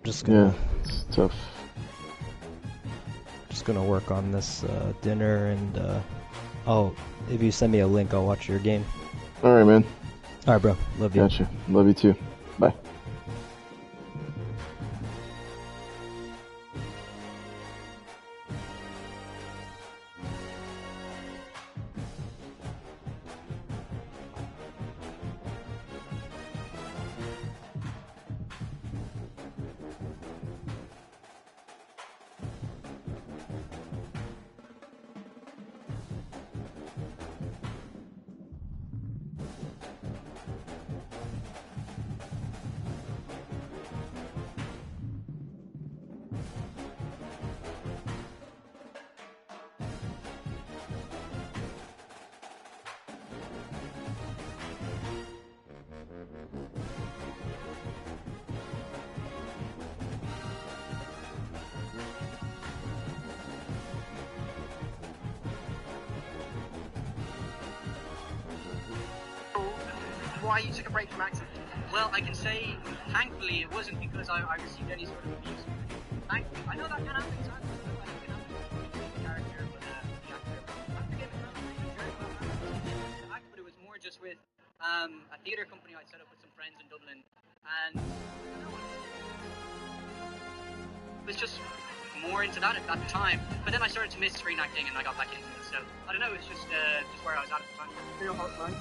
just Yeah, gonna it's tough. work on this dinner, and if you send me a link, I'll watch your game. All right, man. All right, bro. Love you. Gotcha. Love you too. Bye. Why you took a break from acting? Well, I can say, thankfully, it wasn't because I received any sort of abuse. Thankfully, I know that can happen sometimes. Like, you can have a character, but the actor, I'm forgiving them. The act, but it was more just with a theatre company I'd set up with some friends in Dublin, and I don't know, it was just more into that at the time. But then I started to miss screen acting, and I got back into it. So I don't know. It's just where I was at the time. Real hard time.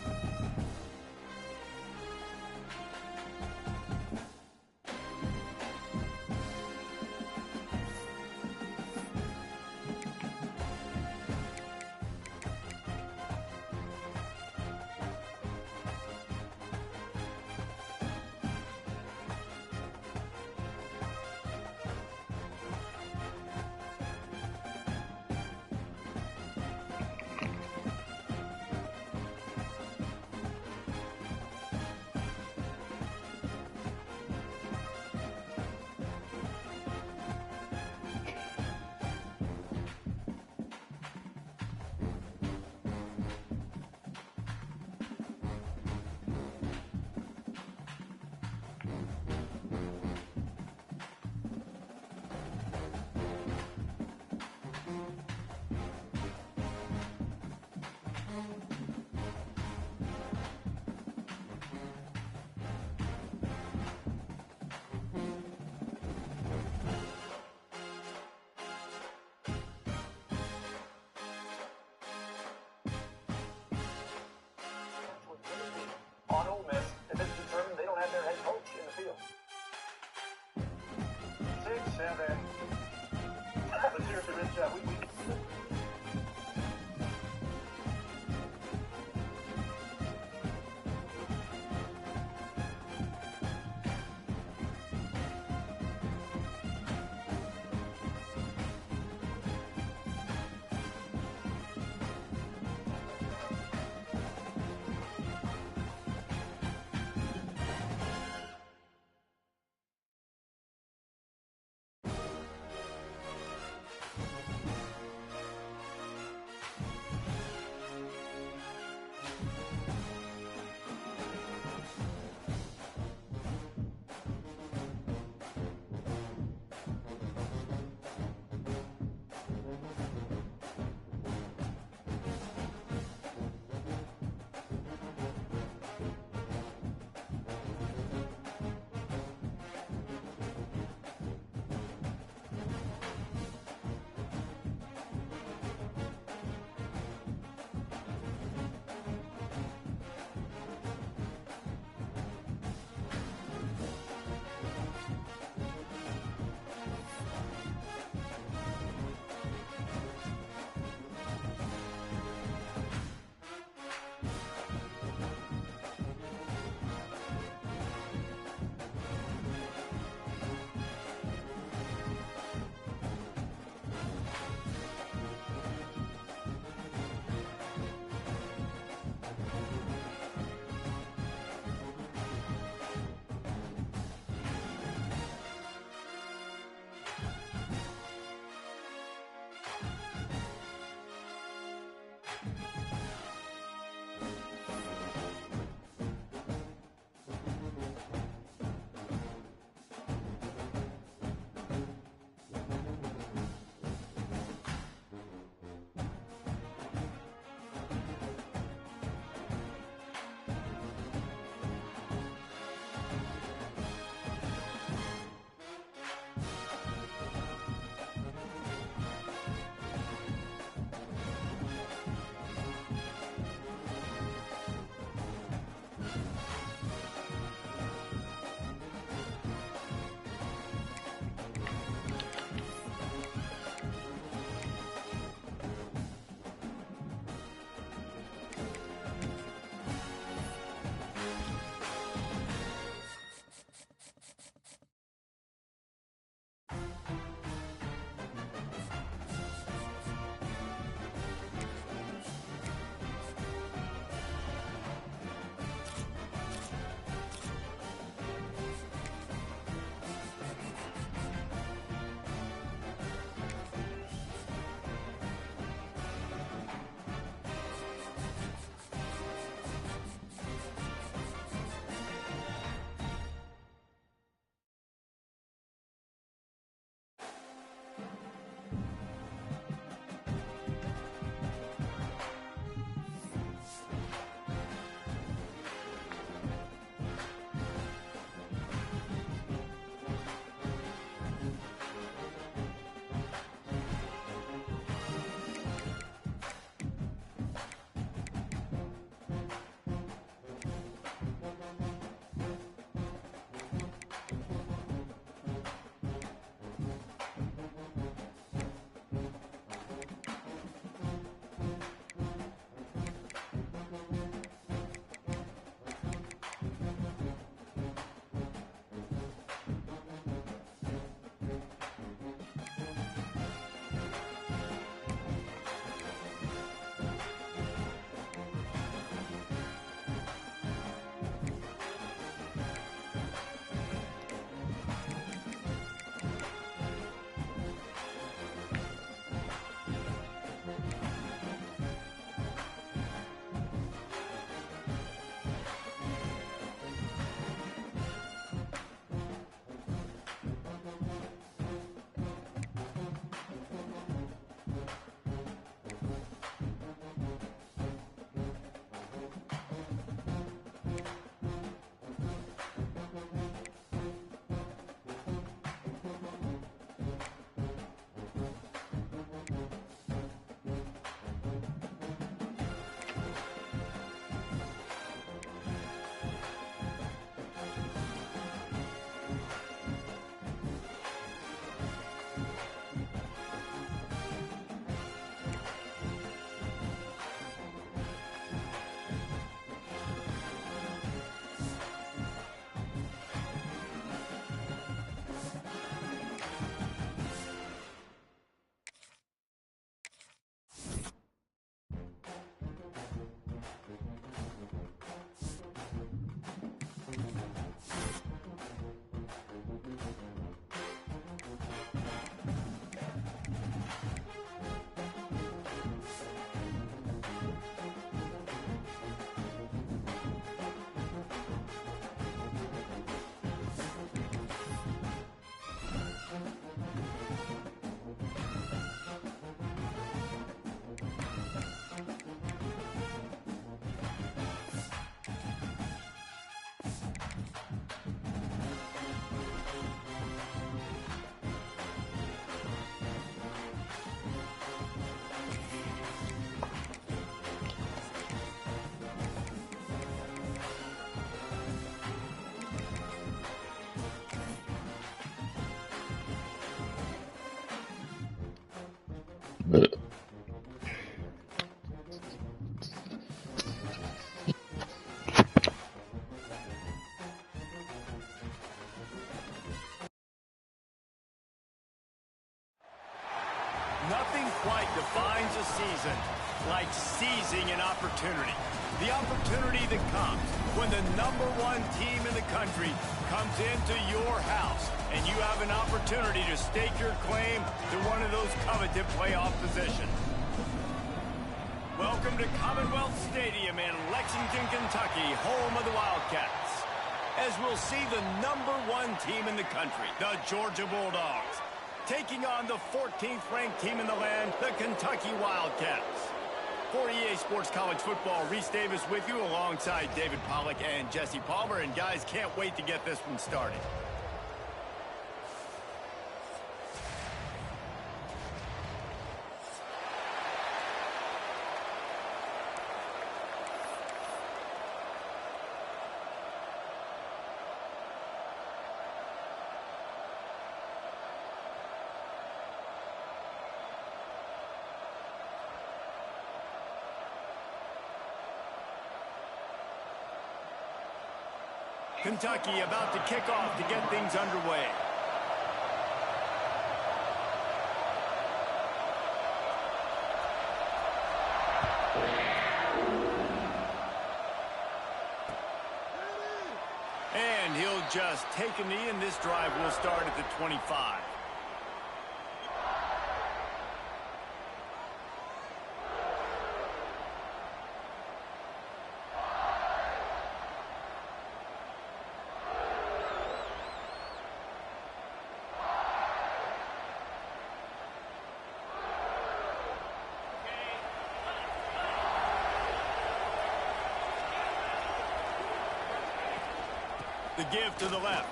opportunity. The opportunity that comes when the #1 team in the country comes into your house and you have an opportunity to stake your claim to one of those coveted playoff positions. Welcome to Commonwealth Stadium in Lexington, Kentucky, home of the Wildcats, as we'll see the #1 team in the country, the Georgia Bulldogs, taking on the 14th ranked team in the land, the Kentucky Wildcats. For EA Sports College Football, Reese Davis with you alongside David Pollack and Jesse Palmer. And guys, can't wait to get this one started. Kentucky about to kick off to get things underway. And he'll just take a knee, and this drive will start at the 25. The give to the left.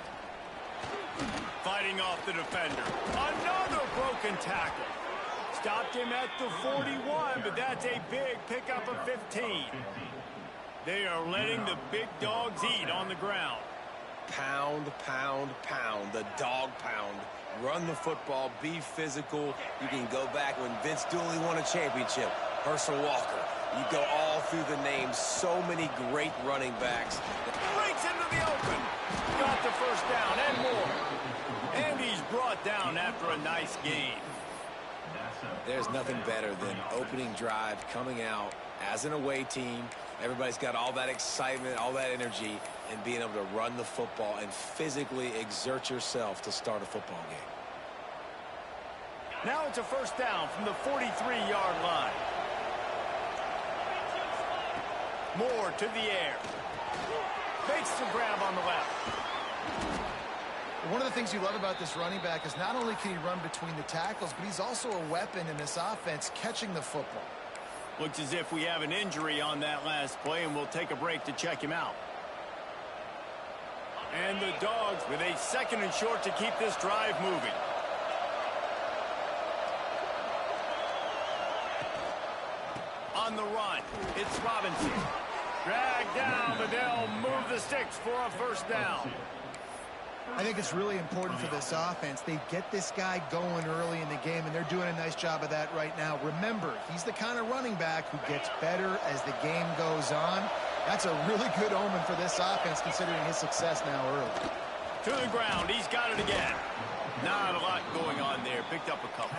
Fighting off the defender. Another broken tackle. Stopped him at the 41, but that's a big pickup of 15. They are letting the big dogs eat on the ground. Pound, pound, pound. The dog pound. Run the football. Be physical. You can go back when Vince Dooley won a championship. Herschel Walker. You go all through the names. So many great running backs. Breaks into the open. Got the first down and more. And he's brought down after a nice gain. There's nothing better than opening drive, coming out as an away team. Everybody's got all that excitement, all that energy, and being able to run the football and physically exert yourself to start a football game. Now it's a first down from the 43-yard line. Moore to the air. Makes the grab on the left. One of the things you love about this running back is not only can he run between the tackles, but he's also a weapon in this offense catching the football. Looks as if we have an injury on that last play, and we'll take a break to check him out. And the Dogs with a 2nd and short to keep this drive moving. On the run, it's Robinson. Dragged down, but they'll move the sticks for a first down. I think it's really important for this offense. They get this guy going early in the game, and they're doing a nice job of that right now. Remember, he's the kind of running back who gets better as the game goes on. That's a really good omen for this offense, considering his success now early. To the ground, he's got it again. Not a lot going on there. Picked up a couple.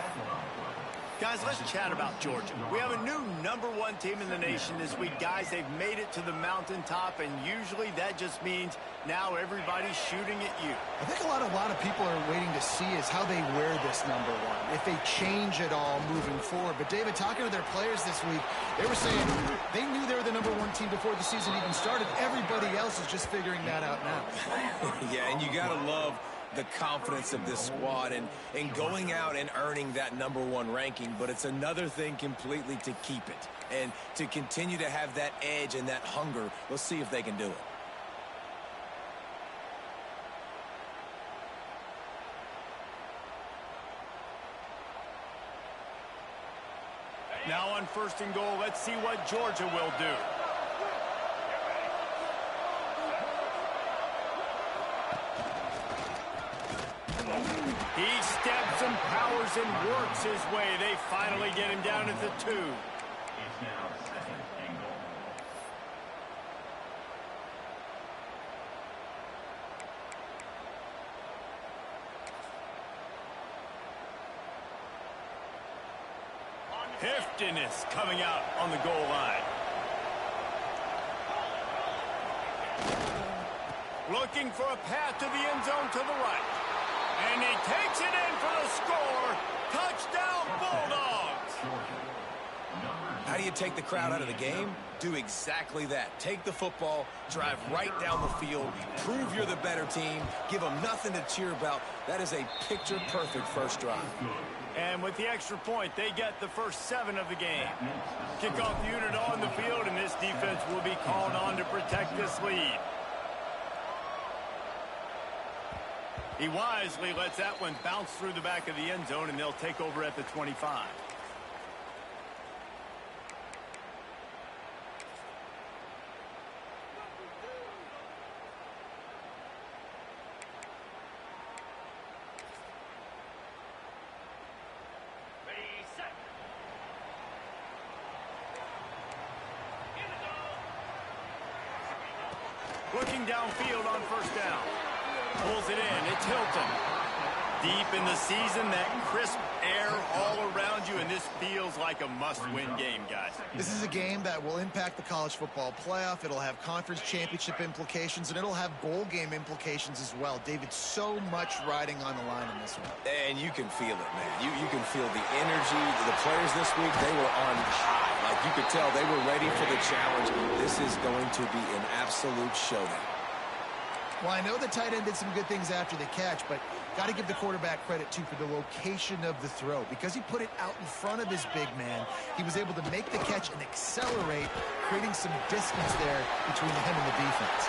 Guys, let's chat about Georgia. We have a new #1 team in the nation this week. Guys, they've made it to the mountaintop, and usually that just means now everybody's shooting at you. I think a lot of people are waiting to see is how they wear this #1, if they change it all moving forward. But, David, talking to their players this week, they were saying they knew they were the #1 team before the season even started. Everybody else is just figuring that out now. Yeah, and you got to love the confidence of this squad and going out and earning that #1 ranking, but it's another thing completely to keep it and to continue to have that edge and that hunger. Let's see if they can do it. Now on 1st and goal, let's see what Georgia will do. He steps and powers and works his way. They finally get him down at the 2. It's now 2nd and goal. Heftiness coming out on the goal line. Looking for a path to the end zone to the right. And he takes it in for the score. Touchdown, Bulldogs. How do you take the crowd out of the game? Do exactly that. Take the football, drive right down the field, prove you're the better team, give them nothing to cheer about. That is a picture-perfect first drive. And with the extra point, they get the first 7 of the game. Kickoff unit on the field, and this defense will be called on to protect this lead. He wisely lets that one bounce through the back of the end zone, and they'll take over at the 25. Looking downfield on first down. Pulls it in. It's Hilton. Deep in the season, that crisp air all around you, and this feels like a must-win game, guys. This is a game that will impact the college football playoff. It'll have conference championship implications, and it'll have bowl game implications as well. David, so much riding on the line in this one. And you can feel it, man. You can feel the energy. The players this week, they were on high. Like you could tell, they were ready for the challenge. This is going to be an absolute showdown. Well, I know the tight end did some good things after the catch, but got to give the quarterback credit, too, for the location of the throw. Because he put it out in front of his big man, he was able to make the catch and accelerate, creating some distance there between him and the defense.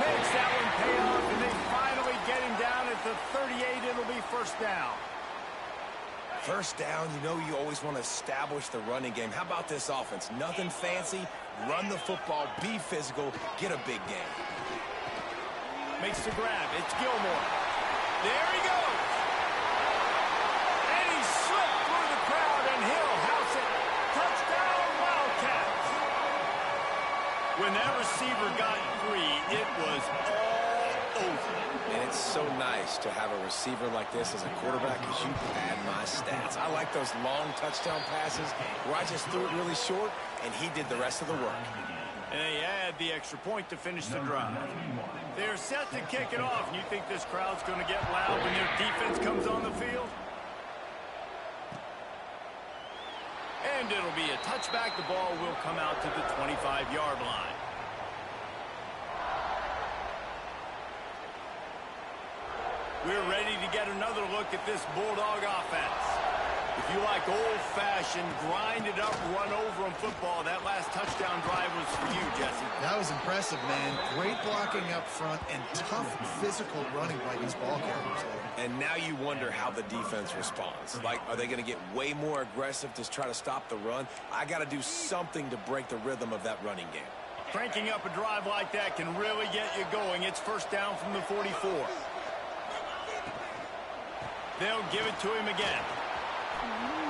Makes that one pay off, and they finally get him down at the 38. It'll be first down. First down, you know you always want to establish the running game. How about this offense? Nothing fancy. Run the football, be physical, get a big game. Makes the grab. It's Gilmore. There he goes. And he slipped through the crowd, and he'll house it. Touchdown, Wildcats. When that receiver got free, it was all over. And it's so nice to have a receiver like this as a quarterback because you pad my stats. I like those long touchdown passes where I just threw it really short, and he did the rest of the work. And they add the extra point to finish the drive. They're set to kick it off, and you think this crowd's going to get loud when their defense comes on the field? And it'll be a touchback. The ball will come out to the 25-yard line. We're ready to get another look at this Bulldog offense. If you like old-fashioned, grinded-up, run-over-'em football, that last touchdown drive was for you, Jesse. That was impressive, man. Great blocking up front and tough physical running by these ball carriers there. And now you wonder how the defense responds. Like, are they going to get way more aggressive to try to stop the run? I got to do something to break the rhythm of that running game. Cranking up a drive like that can really get you going. It's first down from the 44. They'll give it to him again.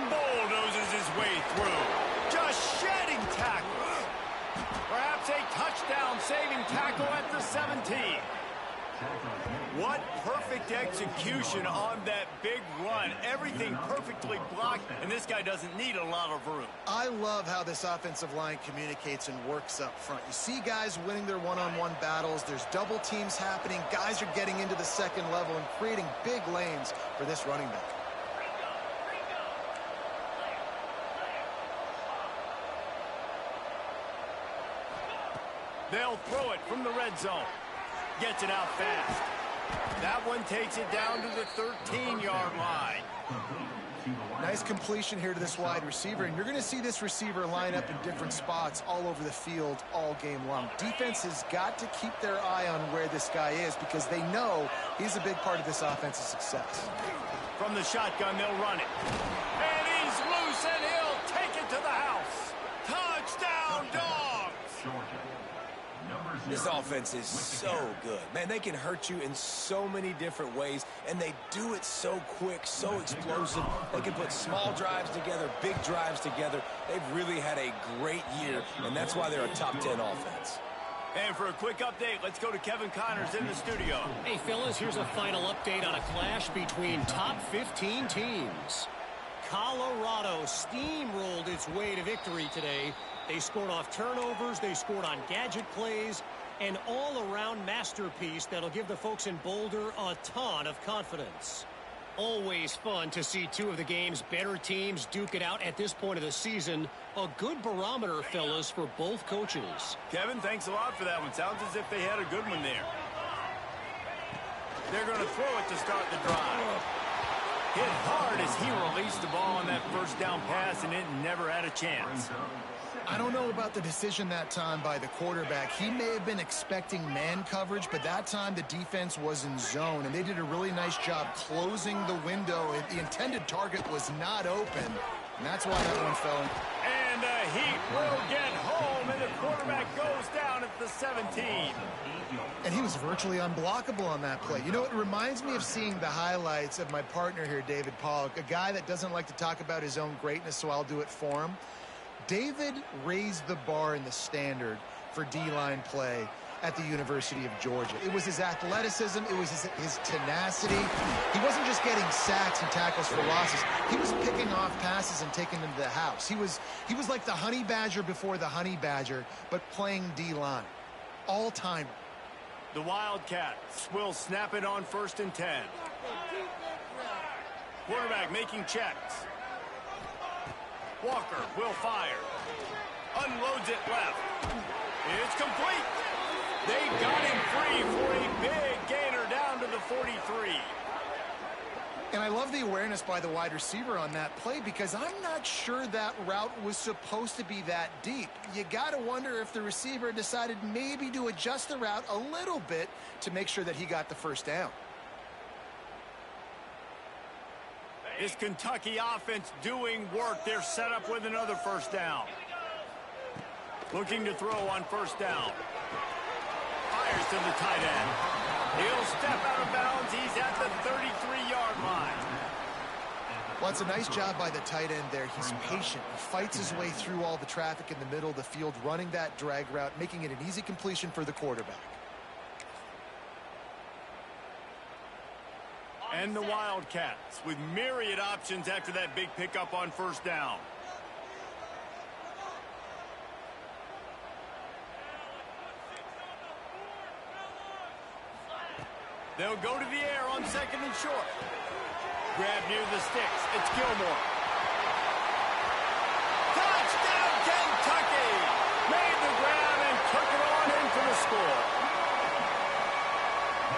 Bulldozes his way through. Just shedding tackles. Perhaps a touchdown-saving tackle at the 17. What perfect execution on that big run. Everything perfectly blocked, and this guy doesn't need a lot of room. I love how this offensive line communicates and works up front. You see guys winning their one-on-one battles. There's double teams happening. Guys are getting into the second level and creating big lanes for this running back. They'll throw it from the red zone. Gets it out fast. That one takes it down to the 13-yard line. Nice completion here to this wide receiver, and you're going to see this receiver line up in different spots all over the field all game long. Defense has got to keep their eye on where this guy is because they know he's a big part of this offense's success. From the shotgun, they'll run it. And he's loose, and he'll take it to the house. Touchdown, Dogs! This offense is so good. Man, they can hurt you in so many different ways, and they do it so quick, so explosive. They can put small drives together, big drives together. They've really had a great year, and that's why they're a top 10 offense. And for a quick update, let's go to Kevin Connors in the studio. Hey, fellas, here's a final update on a clash between top 15 teams. Colorado steamrolled its way to victory today. They scored off turnovers. They scored on gadget plays. An all-around masterpiece that'll give the folks in Boulder a ton of confidence. Always fun to see two of the game's better teams duke it out at this point of the season. A good barometer, fellas, for both coaches. Kevin, thanks a lot for that one. Sounds as if they had a good one there. They're going to throw it to start the drive. Hit hard as he released the ball on that first down pass, and it never had a chance. I don't know about the decision that time by the quarterback. He may have been expecting man coverage, but that time the defense was in zone, and they did a really nice job closing the window. The intended target was not open, and that's why that one fell. And the Heat will get home, and the quarterback goes down at the 17. And he was virtually unblockable on that play. You know, it reminds me of seeing the highlights of my partner here, David Pollock, a guy that doesn't like to talk about his own greatness, so I'll do it for him. David raised the bar in the standard for D-line play at the University of Georgia. It was his athleticism. It was his tenacity. He wasn't just getting sacks and tackles for losses. He was picking off passes and taking them to the house. He was like the Honey Badger before the Honey Badger, but playing D-line. All-timer. The Wildcats will snap it on 1st and 10. Quarterback making checks. Walker will fire. Unloads it left. It's complete. They got him free for a big gainer down to the 43. And I love the awareness by the wide receiver on that play because I'm not sure that route was supposed to be that deep. You got to wonder if the receiver decided maybe to adjust the route a little bit to make sure that he got the first down. This Kentucky offense doing work. They're set up with another first down. Looking to throw on 1st down. Fires to the tight end. He'll step out of bounds. He's at the 33-yard line. Well, it's a nice job by the tight end there. He's patient. He fights his way through all the traffic in the middle of the field, running that drag route, making it an easy completion for the quarterback. And the Wildcats with myriad options after that big pickup on 1st down. They'll go to the air on 2nd and short. Grab near the sticks. It's Gilmore. Touchdown, Kentucky! Made the grab and took it on in for the score.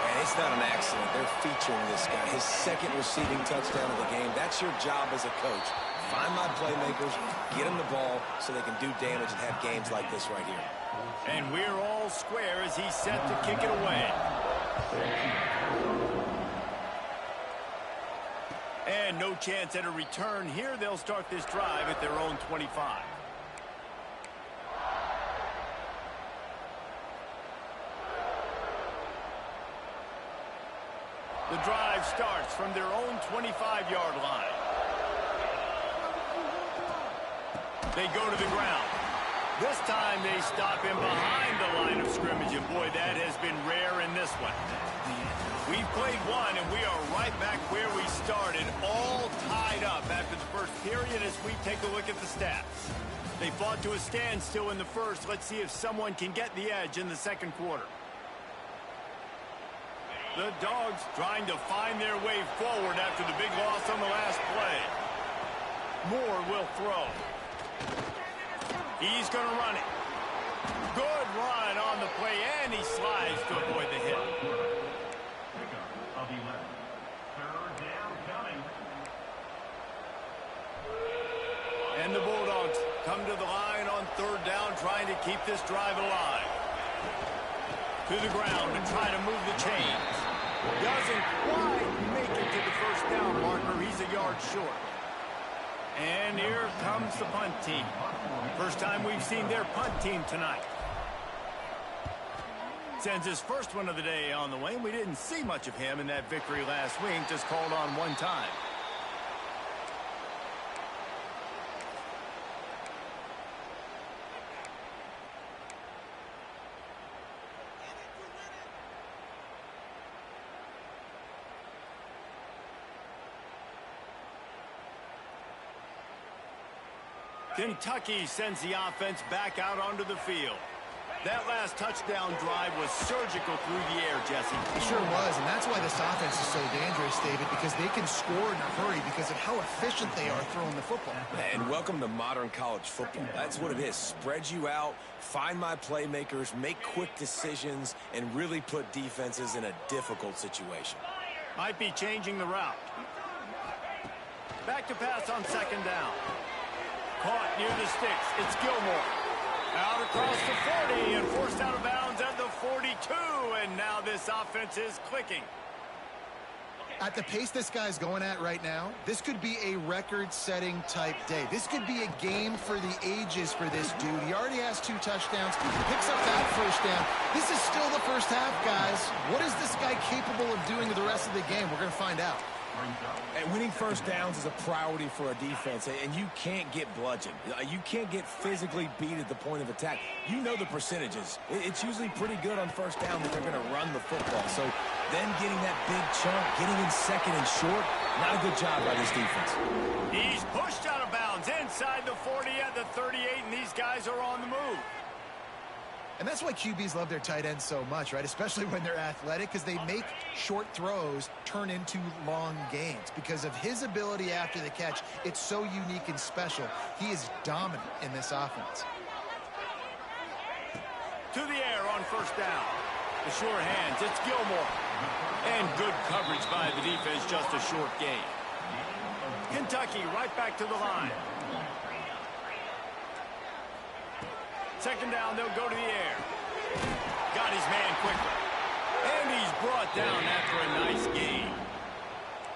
And it's not an accident. They're featuring this guy. His 2nd receiving touchdown of the game. That's your job as a coach. Find my playmakers, get them the ball so they can do damage and have games like this right here. And we're all square as he's set to kick it away. And no chance at a return here. They'll start this drive at their own 25. The drive starts from their own 25-yard line. They go to the ground. This time they stop him behind the line of scrimmage, and boy, that has been rare in this one. We've played one, and we are right back where we started, all tied up after the first period as we take a look at the stats. They fought to a standstill in the first. Let's see if someone can get the edge in the 2nd quarter. The Dogs trying to find their way forward after the big loss on the last play. Moore will throw. He's going to run it. Good run on the play, and he slides to avoid the hit. Of 11. 3rd down coming. And the Bulldogs come to the line on 3rd down, trying to keep this drive alive. To the ground and try to move the chains. Doesn't quite make it to the 1st down marker. He's a yard short. And here comes the punt team. First time we've seen their punt team tonight. Sends his first one of the day on the way. We didn't see much of him in that victory last week, just called on one time. Kentucky sends the offense back out onto the field. That last touchdown drive was surgical through the air, Jesse. It sure was, and that's why this offense is so dangerous, David, because they can score in a hurry because of how efficient they are throwing the football. And welcome to modern college football. That's what it is. Spread you out, find my playmakers, make quick decisions, and really put defenses in a difficult situation. Might be changing the route. Back to pass on second down. Caught near the sticks. It's Gilmore. Out across the 40 and forced out of bounds at the 42. And now this offense is clicking. At the pace this guy's going at right now, this could be a record-setting type day. This could be a game for the ages for this dude. He already has 2 touchdowns, picks up that first down. This is still the first half, guys. What is this guy capable of doing the rest of the game? We're going to find out. And winning first downs is a priority for a defense, and you can't get bludgeoned. You can't get physically beat at the point of attack. You know the percentages. It's usually pretty good on first down that they're going to run the football. So then getting that big chunk, getting in second and short, not a good job by this defense. He's pushed out of bounds inside the 40 at the 38, and these guys are on the move. And that's why QBs love their tight ends so much, right? Especially when they're athletic, because they make short throws turn into long gains. Because of his ability after the catch, it's so unique and special. He is dominant in this offense. To the air on first down. The sure hands, it's Gilmore. And good coverage by the defense, just a short gain. Kentucky right back to the line. Second down, they'll go to the air. Got his man quickly. And he's brought down after a nice gain.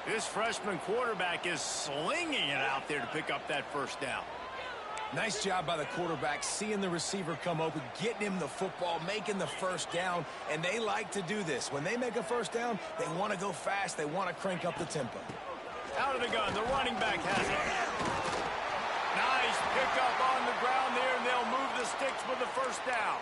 This freshman quarterback is slinging it out there to pick up that first down. Nice job by the quarterback, seeing the receiver come open, getting him the football, making the first down, and they like to do this. When they make a first down, they want to go fast. They want to crank up the tempo. Out of the gun, the running back has it. Nice pickup on the ground there, and they'll move the sticks with the first down.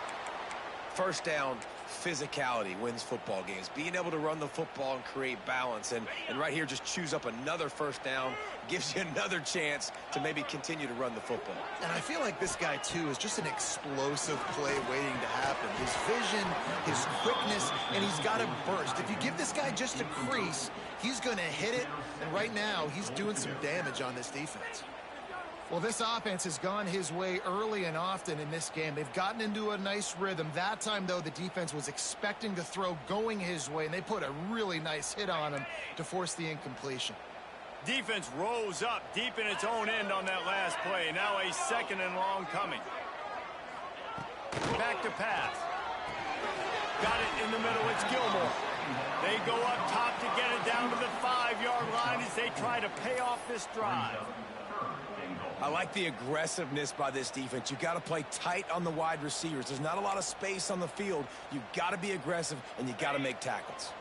First down, physicality wins football games. Being able to run the football and create balance. And right here, just choose up another first down. Gives you another chance to maybe continue to run the football. And I feel like this guy, too, is just an explosive play waiting to happen. His vision, his quickness, and he's got a burst. If you give this guy just a crease, he's going to hit it. And right now, he's doing some damage on this defense. Well, this offense has gone his way early and often in this game. They've gotten into a nice rhythm. That time, though, the defense was expecting to throw going his way, and they put a really nice hit on him to force the incompletion. Defense rose up deep in its own end on that last play. Now a second and long coming. Back to pass. Got it in the middle. It's Gilmore. They go up top to get it down to the 5-yard line as they try to pay off this drive. I like the aggressiveness by this defense. You got to play tight on the wide receivers. There's not a lot of space on the field. You got to be aggressive, and you got to make tackles.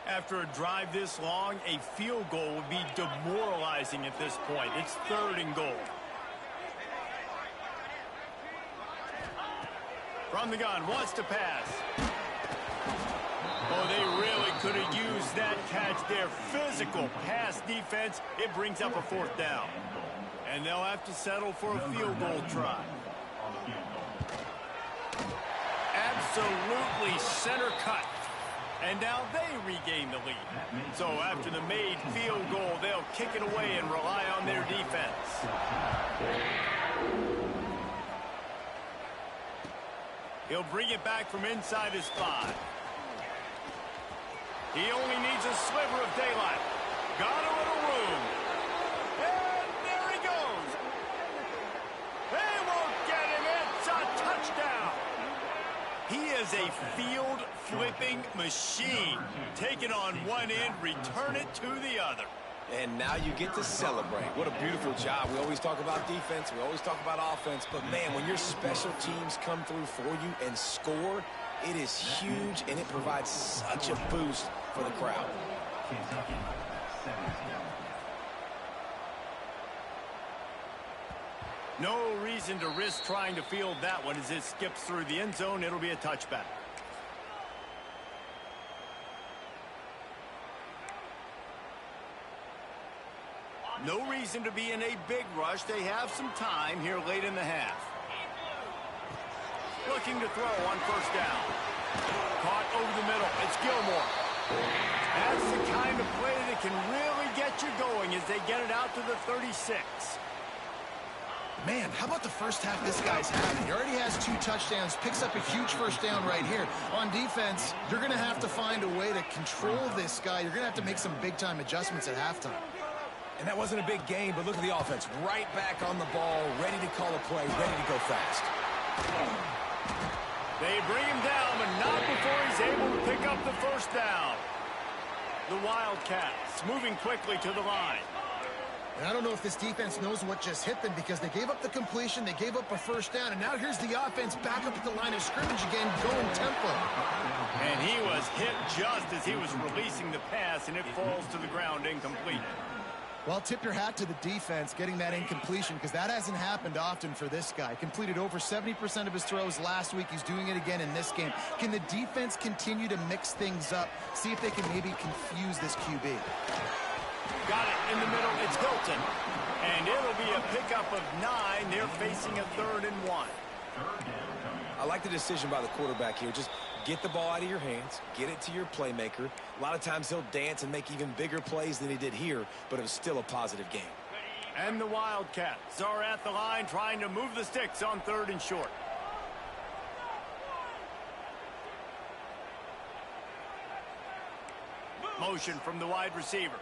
After a drive this long, a field goal would be demoralizing at this point. It's 3rd and goal. From the gun, wants to pass. Oh, they really could have used that catch there. Physical pass defense. It brings up a 4th down. And they'll have to settle for a field goal try. Absolutely center cut. And now they regain the lead. So after the made field goal, they'll kick it away and rely on their defense. He'll bring it back from inside his 5. He only needs a sliver of daylight. Got a little room. And there he goes. They won't get him. It's a touchdown. He is a field-flipping machine. Take it on one end, return it to the other. And now you get to celebrate. What a beautiful job. We always talk about defense. We always talk about offense. But, man, when your special teams come through for you and score, it is huge, and it provides such a boost for the crowd. No reason to risk trying to field that one as it skips through the end zone. It'll be a touchback. No reason to be in a big rush. They have some time here late in the half. Looking to throw on first down. Caught over the middle. It's Gilmore. That's the kind of play that can really get you going as they get it out to the 36. Man, how about the first half this guy's having? He already has 2 touchdowns, picks up a huge first down right here. On defense, you're going to have to find a way to control this guy. You're going to have to make some big-time adjustments at halftime. And that wasn't a big game, but look at the offense. Right back on the ball, ready to call a play, ready to go fast. They bring him down, but not before he's able to pick up the first down. The Wildcats moving quickly to the line. And I don't know if this defense knows what just hit them because they gave up the completion, they gave up a first down, and now here's the offense back up at the line of scrimmage again, going tempo. And he was hit just as he was releasing the pass, and it falls to the ground incomplete. Well, tip your hat to the defense getting that incompletion because that hasn't happened often for this guy. Completed over 70% of his throws last week. He's doing it again in this game. Can the defense continue to mix things up? See if they can maybe confuse this QB. Got it in the middle. It's Hilton. And it'll be a pickup of 9. They're facing a 3rd and 1. I like the decision by the quarterback here. Just get the ball out of your hands, get it to your playmaker. A lot of times he'll dance and make even bigger plays than he did here, but it was still a positive game. And the Wildcats are at the line trying to move the sticks on 3rd and short. Motion from the wide receiver.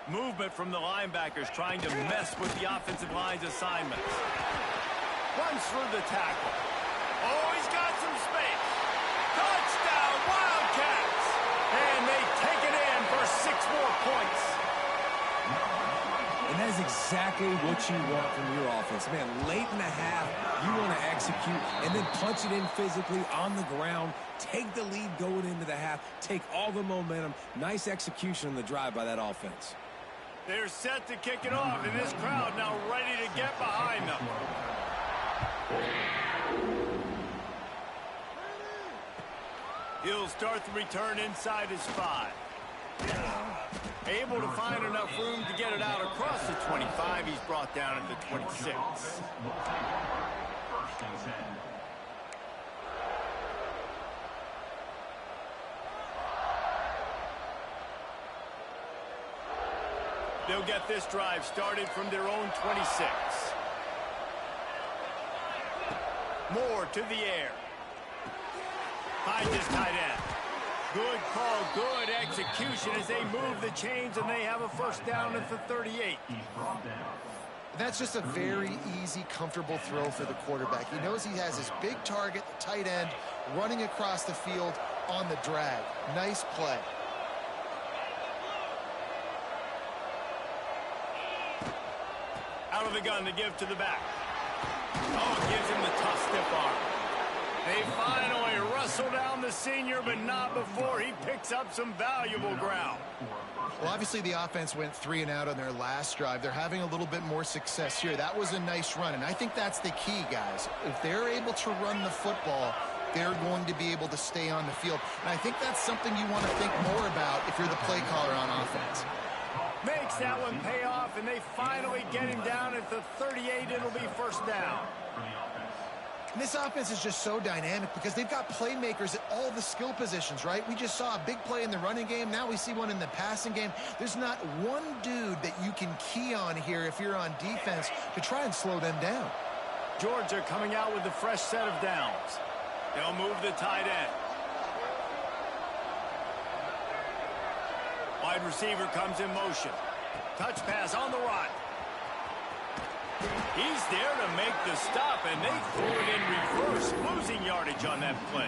Movement from the linebackers trying to mess with the offensive line's assignments. Runs through the tackle. Oh, he's got some space. Touchdown, Wildcats! And they take it in for 6 more points. And that is exactly what you want from your offense. Man, late in the half, you want to execute and then punch it in physically on the ground. Take the lead going into the half. Take all the momentum. Nice execution on the drive by that offense. They're set to kick it off, and this crowd now ready to get behind them. He'll start the return inside his 5. Able to find enough room to get it out across the 25. He's brought down at the 26. They'll get this drive started from their own 26. Moore to the air. Finds his tight end. Good call, good execution as they move the chains and they have a first down at the 38. That's just a very easy, comfortable throw for the quarterback. He knows he has his big target, the tight end, running across the field on the drag. Nice play. Out of the gun to give to the back. Oh, gives him the tough stiff arm. They finally wrestle down the senior, but not before he picks up some valuable ground. Well, obviously the offense went 3 and out on their last drive. They're having a little bit more success here. That was a nice run, and I think that's the key, guys. If they're able to run the football, they're going to be able to stay on the field. And I think that's something you want to think more about if you're the play caller on offense. Makes that one pay off, and they finally get him down at the 38. It'll be first down. And this offense is just so dynamic because they've got playmakers at all the skill positions, right? We just saw a big play in the running game. Now we see one in the passing game. There's not one dude that you can key on here if you're on defense to try and slow them down. Georgia coming out with a fresh set of downs. They'll move the tight end. Wide receiver comes in motion. Touch pass on the right. He's there to make the stop, and they threw it in reverse, losing yardage on that play.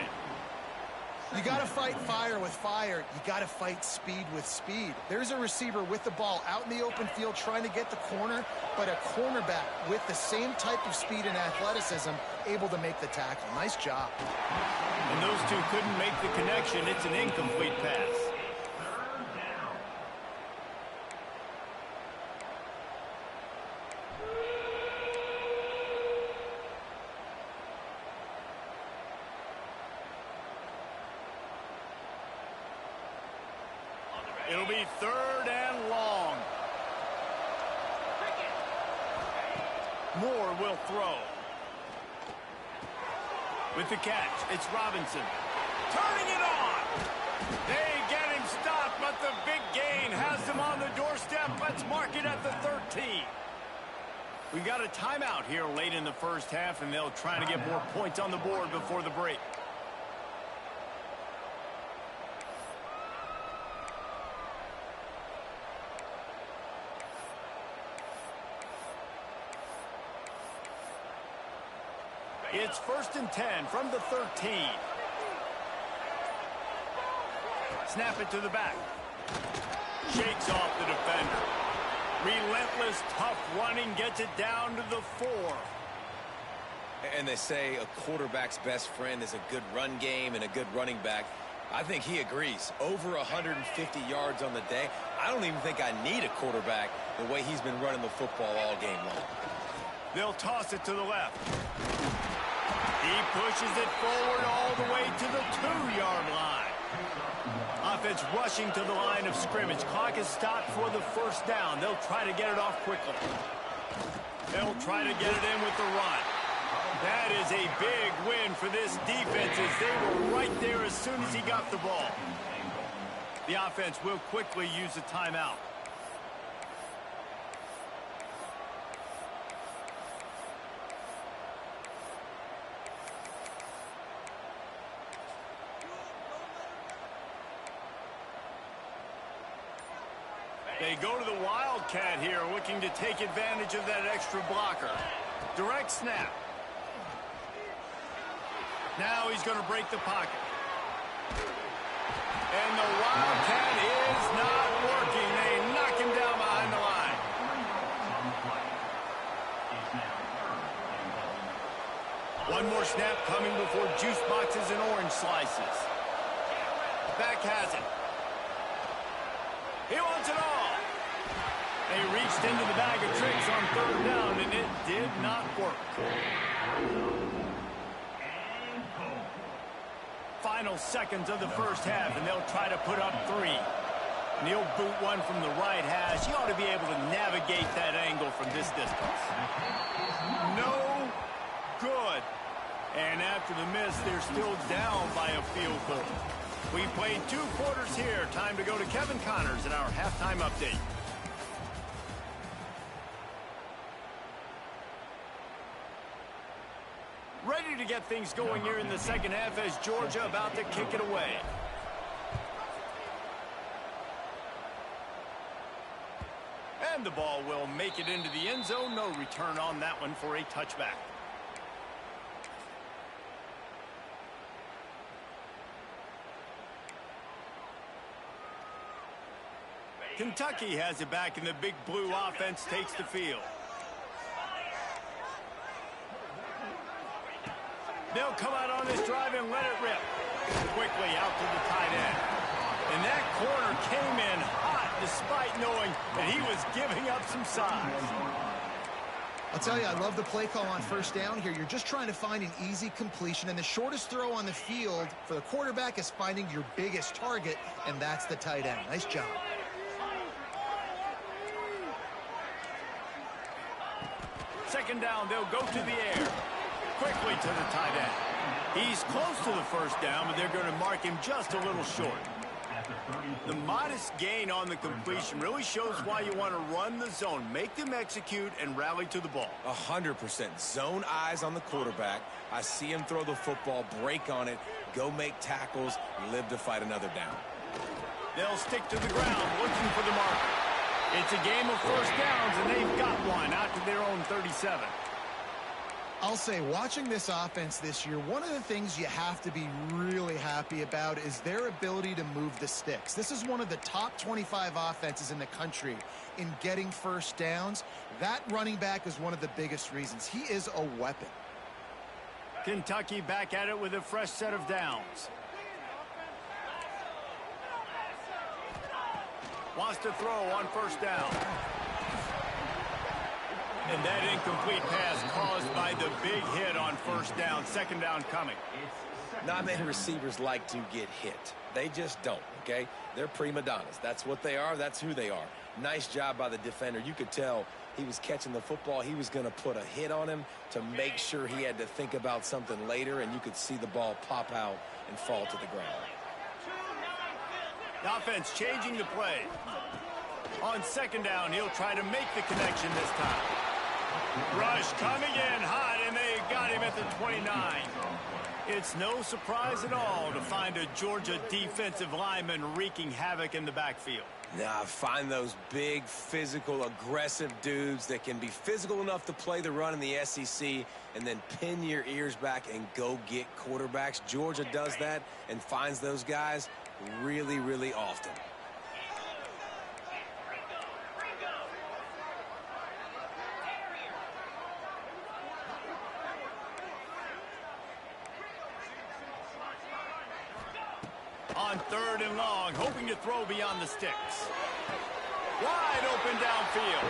You got to fight fire with fire. You got to fight speed with speed. There's a receiver with the ball out in the open field trying to get the corner, but a cornerback with the same type of speed and athleticism able to make the tackle. Nice job. And those two couldn't make the connection. It's an incomplete pass. It'll be 3rd and long. Moore will throw. With the catch, it's Robinson. Turning it on. They get him stopped, but the big gain has them on the doorstep. Let's mark it at the 13. We've got a timeout here late in the first half, and they'll try to get more points on the board before the break. It's 1st and 10 from the 13. Snap it to the back. Shakes off the defender. Relentless, tough running gets it down to the 4. And they say a quarterback's best friend is a good run game and a good running back. I think he agrees. Over 150 yards on the day. I don't even think I need a quarterback the way he's been running the football all game long. They'll toss it to the left. He pushes it forward all the way to the 2-yard line. Offense rushing to the line of scrimmage. Clock is stopped for the 1st down. They'll try to get it off quickly. They'll try to get it in with the run. That is a big win for this defense as they were right there as soon as he got the ball. The offense will quickly use a timeout. They go to the Wildcat here, looking to take advantage of that extra blocker. Direct snap. Now he's going to break the pocket. And the Wildcat is not working. They knock him down behind the line. One more snap coming before juice boxes and orange slices. Back has it. He wants it all. They reached into the bag of tricks on 3rd down, and it did not work. Final seconds of the first half, and they'll try to put up 3. And he'll boot one from the right hash. He ought to be able to navigate that angle from this distance. No good. And after the miss, they're still down by a field goal. We played 2 quarters here. Time to go to Kevin Connors in our halftime update. Ready to get things going here in the second half as Georgia about to kick it away. And the ball will make it into the end zone. No return on that one for a touchback. Kentucky has it back, and the big blue offense takes the field. They'll come out on this drive and let it rip. Quickly out to the tight end. And that corner came in hot despite knowing that he was giving up some size. I'll tell you, I love the play call on 1st down here. You're just trying to find an easy completion, and the shortest throw on the field for the quarterback is finding your biggest target, and that's the tight end. Nice job. Second down, they'll go to the air. Quickly to the tight end. He's close to the 1st down, but they're going to mark him just a little short. The modest gain on the completion really shows why you want to run the zone. Make them execute and rally to the ball. 100%. Zone eyes on the quarterback. I see him throw the football, break on it, go make tackles, live to fight another down. They'll stick to the ground looking for the marker. It's a game of 1st downs, and they've got one out to their own 37. I'll say, watching this offense this year, one of the things you have to be really happy about is their ability to move the sticks. This is one of the top 25 offenses in the country in getting 1st downs. That running back is one of the biggest reasons. He is a weapon. Kentucky back at it with a fresh set of downs. Wants to throw on 1st down. And that incomplete pass caused by the big hit on 1st down. 2nd down coming. Not many receivers like to get hit. They just don't, okay? They're prima donnas. That's what they are. That's who they are. Nice job by the defender. You could tell he was catching the football, he was going to put a hit on him to make sure he had to think about something later, and you could see the ball pop out and fall to the ground. The offense changing the play. On second down, he'll try to make the connection this time. Rush coming in hot, and they got him at the 29. It's no surprise at all to find a Georgia defensive lineman wreaking havoc in the backfield. Now, find those big, physical, aggressive dudes that can be physical enough to play the run in the SEC and then pin your ears back and go get quarterbacks. Georgia does that and finds those guys really, really often. On third and long, hoping to throw beyond the sticks. Wide open downfield.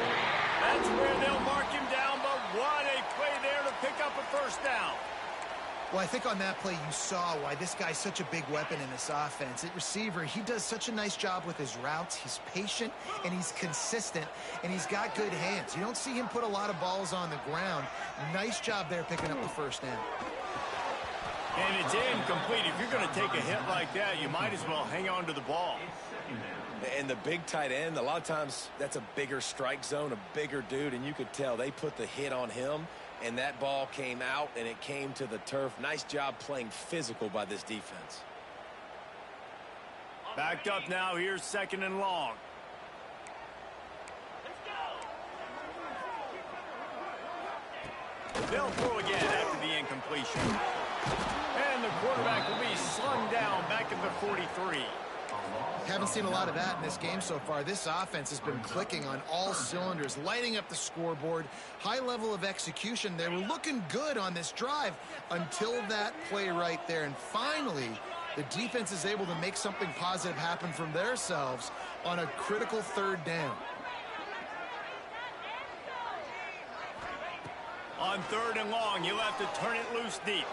That's where they'll mark him down, but what a play there to pick up a first down. Well, I think on that play you saw why this guy's such a big weapon in this offense. At receiver, he does such a nice job with his routes. He's patient, and he's consistent, and he's got good hands. You don't see him put a lot of balls on the ground. Nice job there picking up the first down. And it's incomplete. If you're going to take a hit like that, you might as well hang on to the ball. And the big tight end, a lot of times that's a bigger strike zone, a bigger dude, and you could tell they put the hit on him, and that ball came out, and it came to the turf. Nice job playing physical by this defense. Backed up now. Here's second and long. They'll throw again after the incompletion. And the quarterback will be slung down back at the 43. Haven't seen a lot of that in this game so far. This offense has been clicking on all cylinders, lighting up the scoreboard. High level of execution. They were looking good on this drive until that play right there. And finally, the defense is able to make something positive happen from themselves on a critical third down. On third and long, you'll have to turn it loose deep.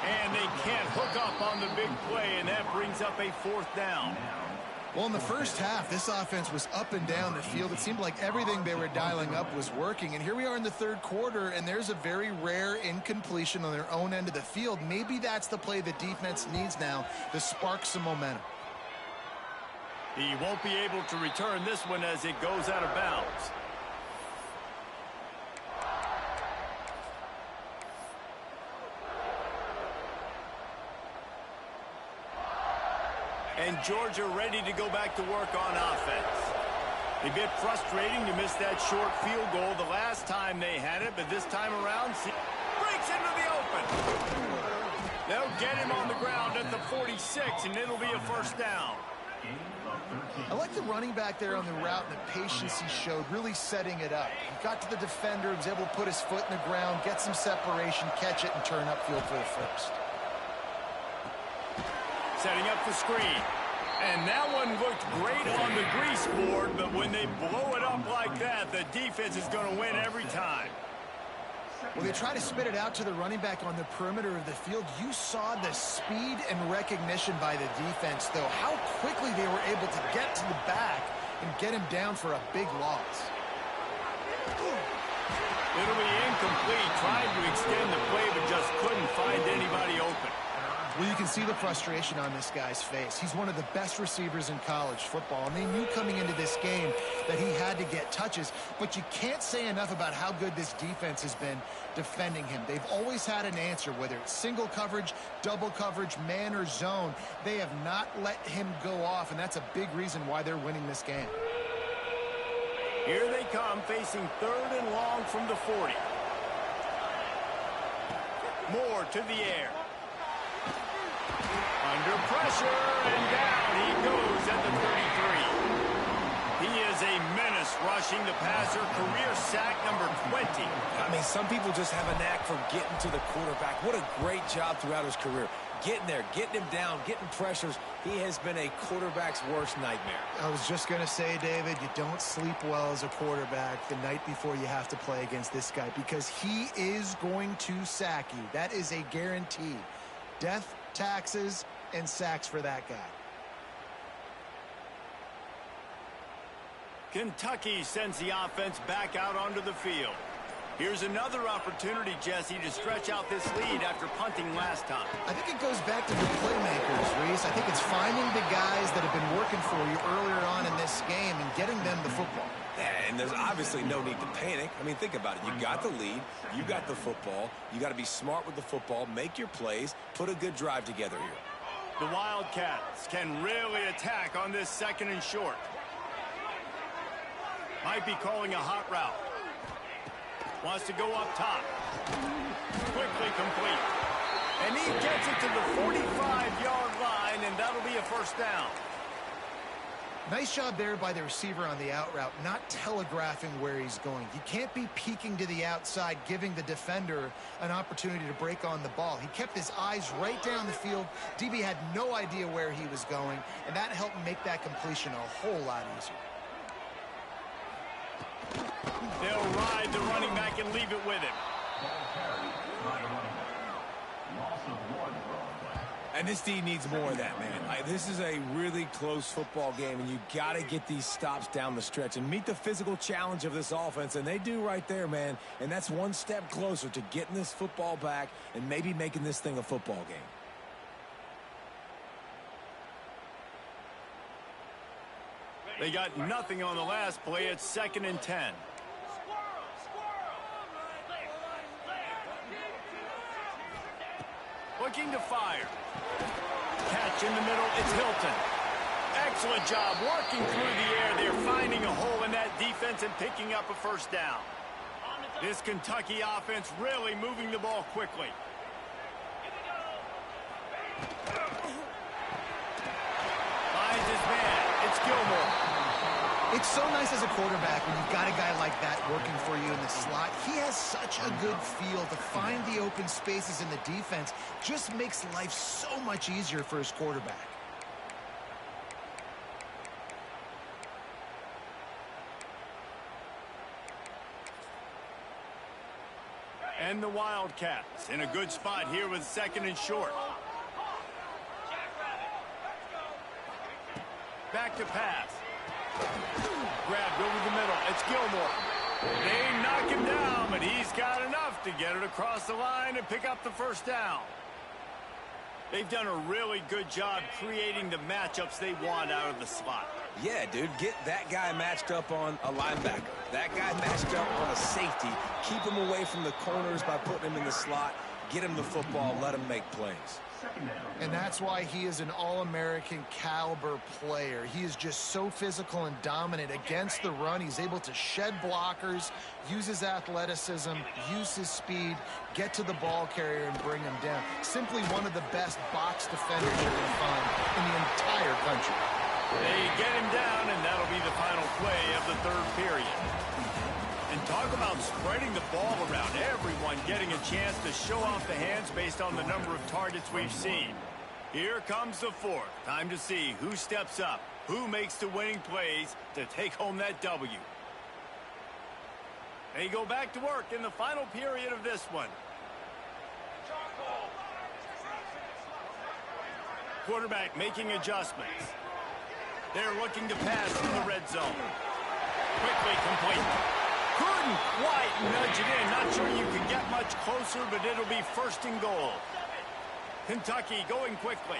And they can't hook up on the big play, and that brings up a fourth down. Well, in the first half, this offense was up and down the field. It seemed like everything they were dialing up was working. And here we are in the third quarter, and there's a very rare incompletion on their own end of the field. Maybe that's the play the defense needs now to spark some momentum. He won't be able to return this one as it goes out of bounds. And Georgia ready to go back to work on offense. A bit frustrating to miss that short field goal the last time they had it, but this time around, breaks into the open. They'll get him on the ground at the 46, and it'll be a first down. I like the running back there on the route and the patience he showed, really setting it up. He got to the defender, was able to put his foot in the ground, get some separation, catch it, and turn upfield for the first. Setting up the screen. And that one looked great on the grease board, but when they blow it up like that, the defense is going to win every time. Well, they try to spit it out to the running back on the perimeter of the field. You saw the speed and recognition by the defense, though. How quickly they were able to get to the back and get him down for a big loss. It'll be incomplete. Tried to extend the play, but just couldn't find anybody open. Well, you can see the frustration on this guy's face. He's one of the best receivers in college football, and they knew coming into this game that he had to get touches, but you can't say enough about how good this defense has been defending him. They've always had an answer, whether it's single coverage, double coverage, man or zone. They have not let him go off, and that's a big reason why they're winning this game. Here they come, facing third and long from the 40. Moore to the air. Under pressure, and down he goes at the 33. He is a menace rushing the passer, career sack number 20. I mean, some people just have a knack for getting to the quarterback. What a great job throughout his career. Getting there, getting him down, getting pressures. He has been a quarterback's worst nightmare. I was just going to say, David, you don't sleep well as a quarterback the night before you have to play against this guy, because he is going to sack you. That is a guarantee. Death, taxes, and sacks for that guy. Kentucky sends the offense back out onto the field. Here's another opportunity, Jesse, to stretch out this lead after punting last time. I think it goes back to the playmakers, Reese. I think it's finding the guys that have been working for you earlier on in this game and getting them the football. And there's obviously no need to panic. I mean, think about it. You got the lead. You got the football. You got to be smart with the football, make your plays, put a good drive together here. The Wildcats can really attack on this 2nd and short. Might be calling a hot route. Wants to go up top. Quickly complete. And he gets it to the 45-yard line, and that'll be a first down. Nice job there by the receiver on the out route, not telegraphing where he's going. You can't be peeking to the outside, giving the defender an opportunity to break on the ball. He kept his eyes right down the field. DB had no idea where he was going, and that helped make that completion a whole lot easier. They'll ride the running back and leave it with him. And this D needs more of that, man. This is a really close football game, and you got to get these stops down the stretch and meet the physical challenge of this offense, and they do right there, man. And that's one step closer to getting this football back and maybe making this thing a football game. They got nothing on the last play. It's 2nd and 10. Looking to fire. Catch in the middle. It's Hilton. Excellent job working through the air. They're finding a hole in that defense and picking up a first down. This Kentucky offense really moving the ball quickly. Finds his man. It's Gilmore. It's so nice as a quarterback when you've got a guy like that working for you in the slot. He has such a good feel to find the open spaces in the defense. Just makes life so much easier for his quarterback. And the Wildcats in a good spot here with 2nd and short. Back to pass. Grabbed over the middle. It's Gilmore. They knock him down, but he's got enough to get it across the line and pick up the first down. They've done a really good job creating the matchups they want out of the slot. Yeah, dude, get that guy matched up on a linebacker. That guy matched up on a safety. Keep him away from the corners by putting him in the slot. Get him the football. Let him make plays. And that's why he is an All-American caliber player. He is just so physical and dominant against the run. He's able to shed blockers, use his athleticism, use his speed, get to the ball carrier and bring him down. Simply one of the best box defenders you're going to find in the entire country. They get him down, and that'll be the final play of the 3rd period. And talk about spreading the ball around. Everyone getting a chance to show off the hands based on the number of targets we've seen. Here comes the 4th. Time to see who steps up, who makes the winning plays to take home that W. They go back to work in the final period of this one. Quarterback making adjustments. They're looking to pass in the red zone. Quickly complete. Couldn't quite nudge it in. Not sure you can get much closer, but it'll be 1st and goal. Kentucky going quickly.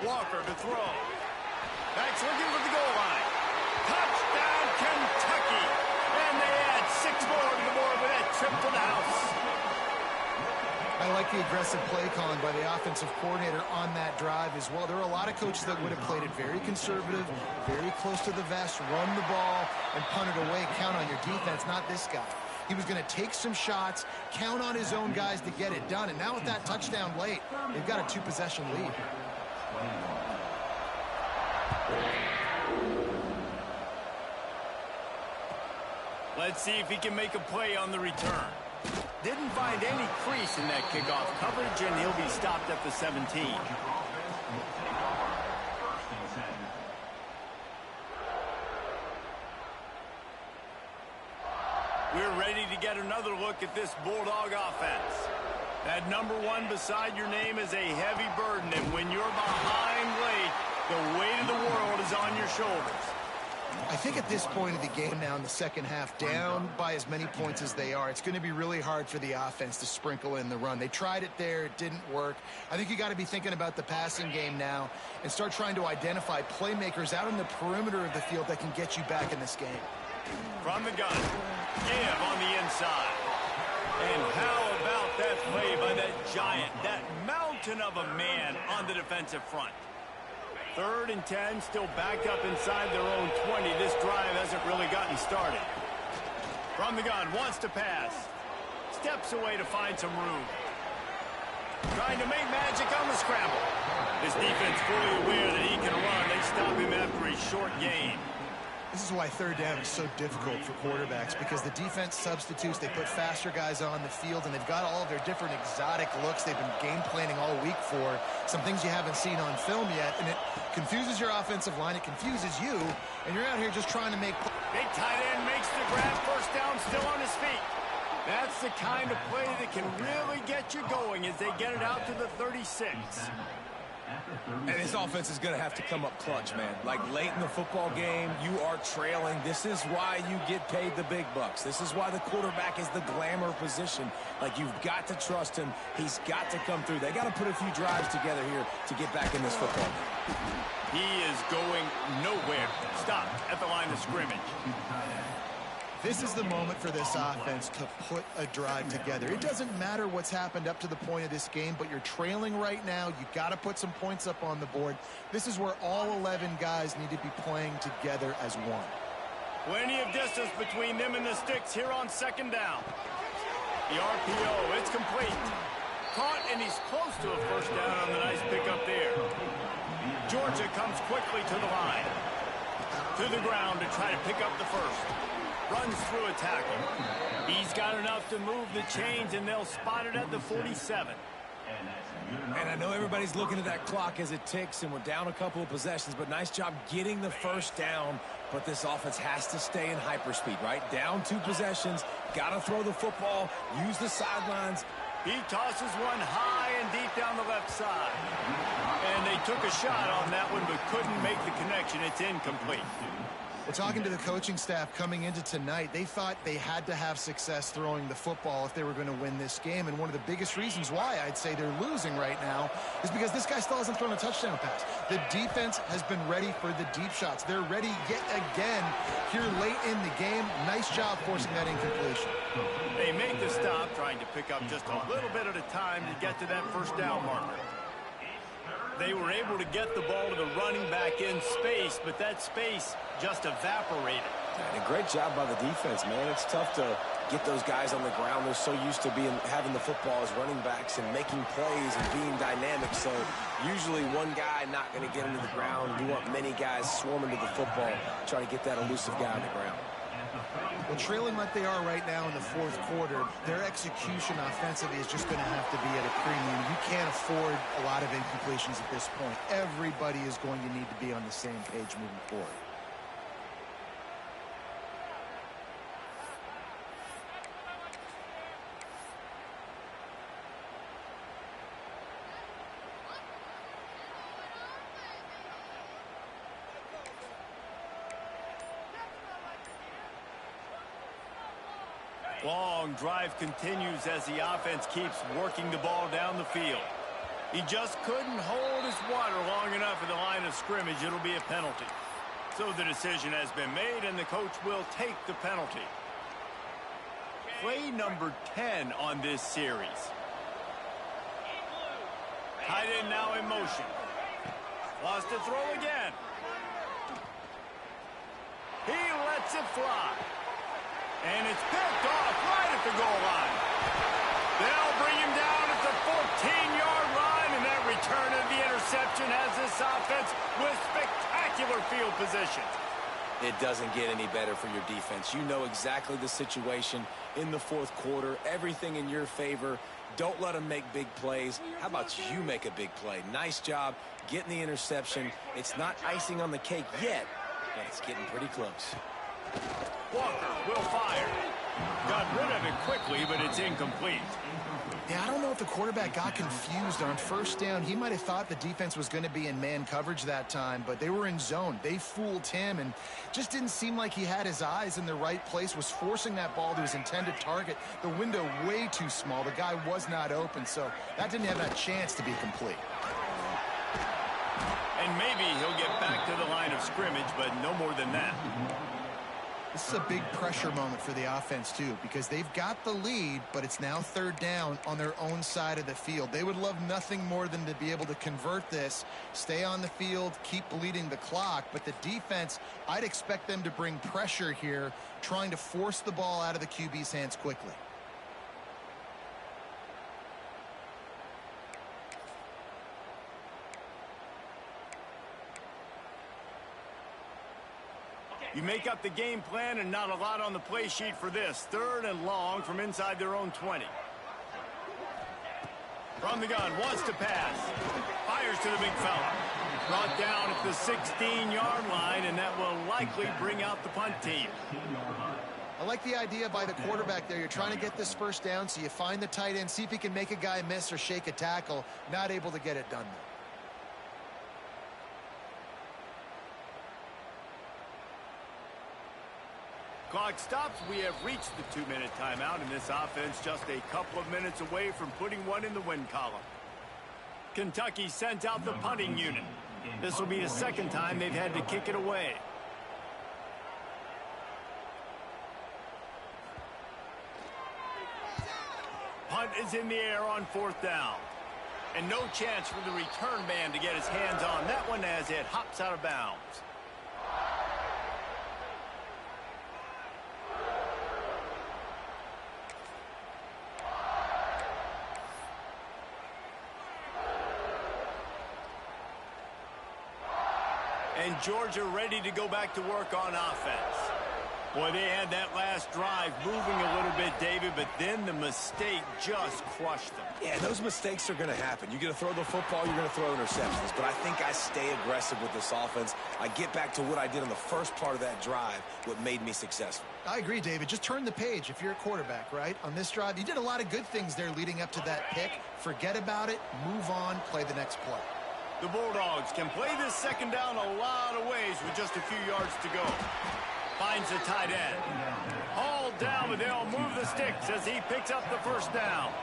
Walker to throw. Backs looking for the goal line. Touchdown, Kentucky. And they add 6 more to the board with that trip to the house. I like the aggressive play calling by the offensive coordinator on that drive as well. There are a lot of coaches that would have played it very conservative, very close to the vest, run the ball, and punt it away. Count on your defense, not this guy. He was going to take some shots, count on his own guys to get it done. And now with that touchdown late, they've got a 2-possession lead. Let's see if he can make a play on the return. Didn't find any crease in that kickoff coverage, and he'll be stopped at the 17. We're ready to get another look at this Bulldog offense. That number 1 beside your name is a heavy burden, and when you're behind late, The weight of the world is on your shoulders. I think at this point of the game now in the second half, down by as many points as they are, it's going to be really hard for the offense to sprinkle in the run. They tried it there. It didn't work. I think you got to be thinking about the passing game now and start trying to identify playmakers out in the perimeter of the field that can get you back in this game. From the gun, give on the inside. And how about that play by that giant, that mountain of a man on the defensive front? 3rd and 10, still backed up inside their own 20. This drive hasn't really gotten started. From the gun, wants to pass. Steps away to find some room. Trying to make magic on the scramble. This defense fully aware that he can run. They stop him after a short gain. This is why 3rd down is so difficult for quarterbacks, because the defense substitutes. They put faster guys on the field, and they've got all of their different exotic looks they've been game planning all week for, some things you haven't seen on film yet, and it confuses your offensive line. It confuses you, and you're out here just trying to make... Big tight end makes the grab, first down, still on his feet. That's the kind of play that can really get you going as they get it out to the 36. And this offense is going to have to come up clutch, man. Like late in the football game, you are trailing. This is why you get paid the big bucks. This is why the quarterback is the glamour position. Like, you've got to trust him. He's got to come through. They got to put a few drives together here to get back in this football game. He is going nowhere. Stop at the line of scrimmage. This is the moment for this offense to put a drive together. It doesn't matter what's happened up to the point of this game, but you're trailing right now. You got to put some points up on the board. This is where all 11 guys need to be playing together as one. Plenty of distance between them and the sticks here on 2nd down. The RPO, it's complete. Caught, and he's close to a first down on the nice pickup there. Georgia comes quickly to the line. To the ground to try to pick up the first. Runs through a tackle. He's got enough to move the chains, and they'll spot it at the 47. And I know everybody's looking at that clock as it ticks, and we're down a couple of possessions, but nice job getting the first down. But this offense has to stay in hyperspeed, right? Down 2 possessions, got to throw the football, use the sidelines. He tosses one high and deep down the left side. And they took a shot on that one, but couldn't make the connection. It's incomplete. We're talking to the coaching staff coming into tonight. They thought they had to have success throwing the football if they were going to win this game. And one of the biggest reasons why I'd say they're losing right now is because this guy still hasn't thrown a touchdown pass. The defense has been ready for the deep shots. They're ready yet again here late in the game. Nice job forcing that incompletion. They make the stop, trying to pick up just a little bit at a time to get to that first down marker. They were able to get the ball to the running back in space, but that space just evaporated. And a great job by the defense, man. It's tough to get those guys on the ground. They're so used to having the football as running backs and making plays and being dynamic. So usually one guy not going to get into the ground. You want many guys swarming to the football, try to get that elusive guy on the ground. Well, trailing like they are right now in the 4th quarter, their execution offensively is just going to have to be at a premium. You can't afford a lot of incompletions at this point. Everybody is going to need to be on the same page moving forward. Long drive continues as the offense keeps working the ball down the field. He just couldn't hold his water long enough at the line of scrimmage. It'll be a penalty. So the decision has been made, and the coach will take the penalty. Play number 10 on this series. Tight end now in motion. Wants to throw again. He lets it fly. And it's picked off right at the goal line. They'll bring him down at the 14-yard line, and that return of the interception has this offense with spectacular field position. It doesn't get any better for your defense. You know exactly the situation in the 4th quarter. Everything in your favor. Don't let them make big plays. How about you make a big play? Nice job getting the interception. It's not icing on the cake yet, but it's getting pretty close. Walker will fire. Got rid of it quickly, but it's incomplete. Yeah, I don't know if the quarterback got confused on first down. He might have thought the defense was going to be in man coverage that time, but they were in zone. They fooled him and just didn't seem like he had his eyes in the right place, was forcing that ball to his intended target. The window way too small. The guy was not open, so that didn't have that chance to be complete. And maybe he'll get back to the line of scrimmage, but no more than that. This is a big pressure moment for the offense, too, because they've got the lead, but it's now third down on their own side of the field. They would love nothing more than to be able to convert this, stay on the field, keep bleeding the clock. But the defense, I'd expect them to bring pressure here, trying to force the ball out of the QB's hands quickly. You make up the game plan and not a lot on the play sheet for this. 3rd and long from inside their own 20. From the gun, wants to pass. Fires to the big fella. Brought down at the 16-yard line, and that will likely bring out the punt team. I like the idea by the quarterback there. You're trying to get this first down, so you find the tight end, see if he can make a guy miss or shake a tackle. Not able to get it done, though. Clock stops. We have reached the 2-minute timeout, and this offense just a couple of minutes away from putting one in the win column. Kentucky sends out the punting unit. This will be the second time they've had to kick it away. Punt is in the air on 4th down. And no chance for the return man to get his hands on that one as it hops out of bounds. And Georgia ready to go back to work on offense. Boy, they had that last drive moving a little bit, David, but then the mistake just crushed them. Yeah, those mistakes are going to happen. You're going to throw the football, you're going to throw interceptions. But I think I stay aggressive with this offense. I get back to what I did on the first part of that drive, what made me successful. I agree, David. Just turn the page if you're a quarterback, right? On this drive, you did a lot of good things there leading up to that pick. Forget about it, move on, play the next play. The Bulldogs can play this second down a lot of ways with just a few yards to go. Finds the tight end. Hauled down, but they'll move the sticks as he picks up the first down.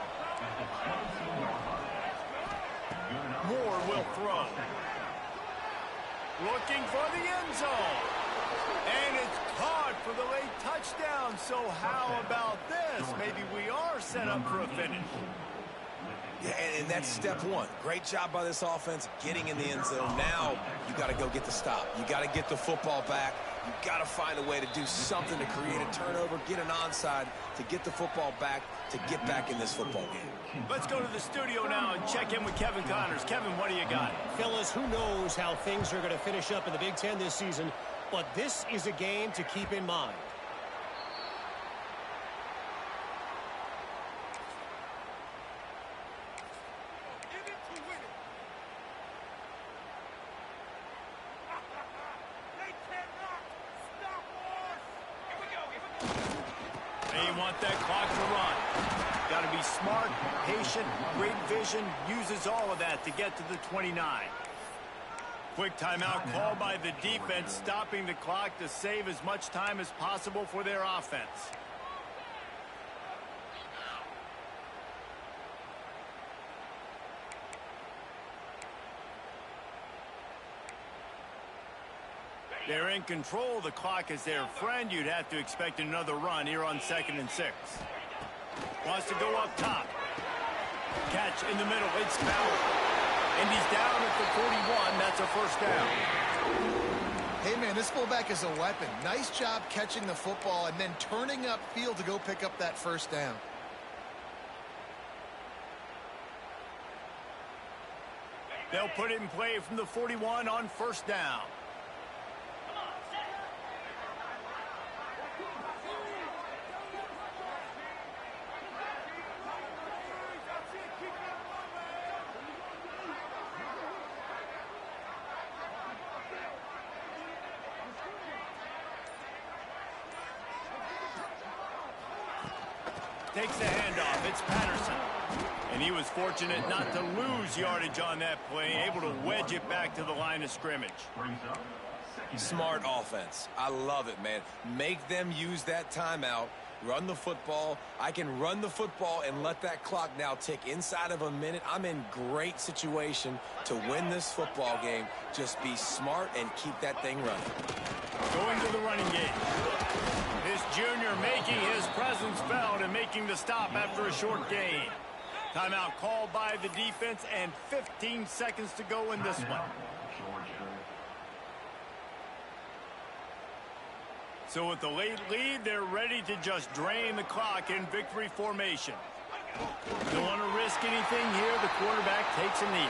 Moore will throw. Looking for the end zone. And it's caught for the late touchdown. So how about this? Maybe we are set up for a finish. Yeah, and that's step one. Great job by this offense getting in the end zone. Now you got to go get the stop. You got to get the football back. You got to find a way to do something to create a turnover, get an onside, to get the football back, to get back in this football game. Let's go to the studio now and check in with Kevin Connors. Kevin, what do you got? Fellas, who knows how things are going to finish up in the Big Ten this season, but this is a game to keep in mind. They want that clock to run. Got to be smart, patient, great vision, uses all of that to get to the 29. Quick timeout called by the defense, stopping the clock to save as much time as possible for their offense. They're in control. The clock is their friend. You'd have to expect another run here on 2nd and 6. Wants to go up top. Catch in the middle. It's fouled. And he's down at the 41. That's a first down. Hey, man, this fullback is a weapon. Nice job catching the football and then turning upfield to go pick up that first down. They'll put it in play from the 41 on first down. takes the handoff. It's Patterson. And he was fortunate not to lose yardage on that play, able to wedge it back to the line of scrimmage. Smart offense. I love it, man. Make them use that timeout. Run the football. I can run the football and let that clock now tick inside of a minute. I'm in great situation to win this football game. Just be smart and keep that thing running. Going to the running game. This junior making his presence felt and making the stop after a short gain. Timeout called by the defense and 15 seconds to go in this one. So with the late lead, they're ready to just drain the clock in victory formation. Don't want to risk anything here. The quarterback takes a knee.